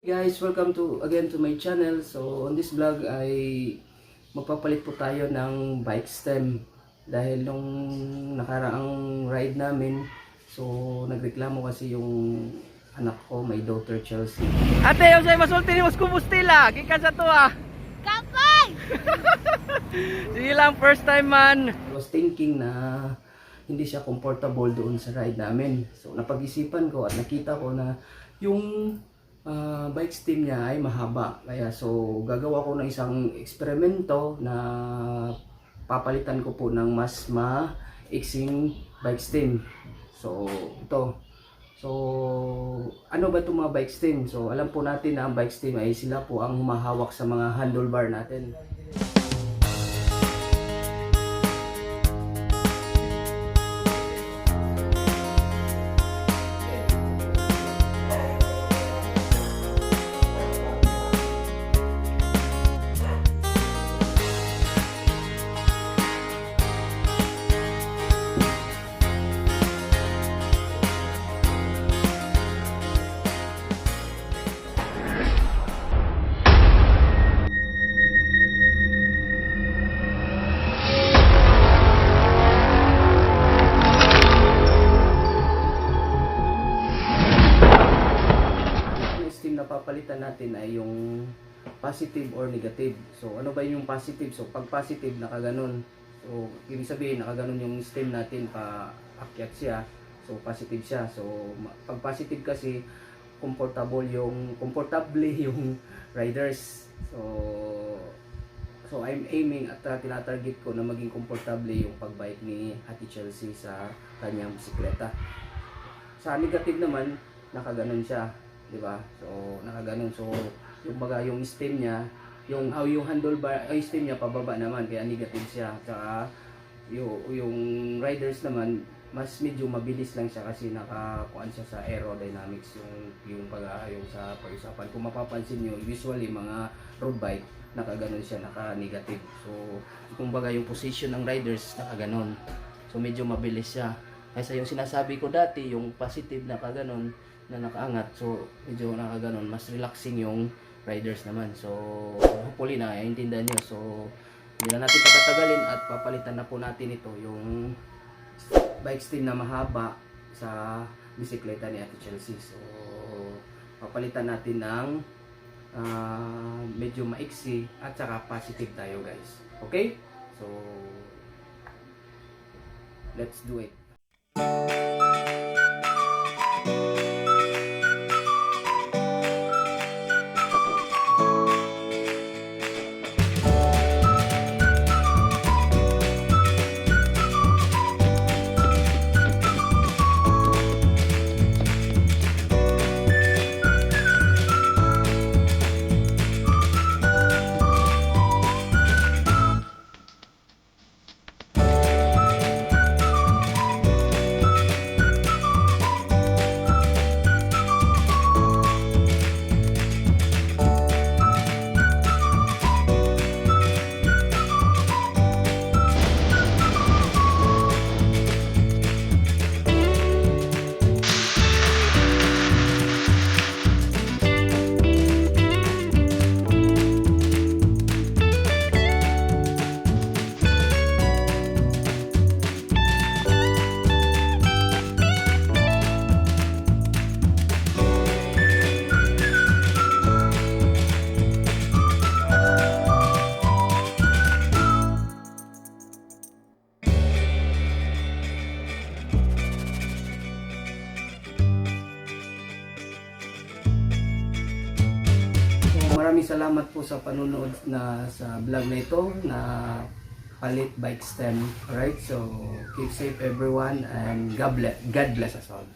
Guys, welcome to again to my channel. So on this vlog ay magpapalit po tayo ng bike stem dahil nung nakaraang ride namin, so nagreklamo kasi yung anak ko, my daughter Chelsea. Ate, yung sa'yo masulti ni mas kumustila, gikan sa to ah. Kapay! Sige lang, first time man. I was thinking na hindi siya comfortable doon sa ride namin. So napag-isipan ko at nakita ko na yung bike stem niya ay mahaba. Kaya so gagawa ko ng isang eksperimento na papalitan ko po ng mas maiksing bike stem. So ito. So ano ba itong mga bike stem? So alam po natin na ang bike stem ay sila po ang humahawak sa mga handlebar natin. Napapalitan natin ay yung positive or negative. So ano ba yung positive? So pag positive nakaganon, so ibig sabihin nakaganon yung stem natin, pa akyat siya, so positive siya. So pag positive kasi comfortable yung riders. So I'm aiming at tinatarget ko na maging comfortable yung pagbike ni Ate Chelsea sa kanyang bisikleta. Sa negative naman nakaganon siya, di ba? So nakaganon, so yung baga yung stem niya, yung handlebar ay stem niya pababa naman, kaya negative siya. Saka yung riders naman mas medyo mabilis lang siya kasi nakakuan siya sa aerodynamics, yung sa pag-usapan. Kung mapapansin niyo, usually mga road bike nakaganon siya, naka-negative. So kumbaga yung position ng riders nakaganon, so medyo mabilis siya. Kaysa yung sinasabi ko dati, yung positive nakaganon na nakaangat, so medyo nakaganon, mas relaxing yung riders naman. So hopefully na naiintindihan nyo. So hindi na natin patatagalin at papalitan na po natin ito, yung bike stem na mahaba sa bisikleta ni Ate Chelsea. So papalitan natin ng medyo maiksi at saka positive tayo, guys. Okay? So let's do it. Maraming salamat po sa panunood na sa vlog na ito na palit bike stem. Alright, so keep safe everyone and God bless us all.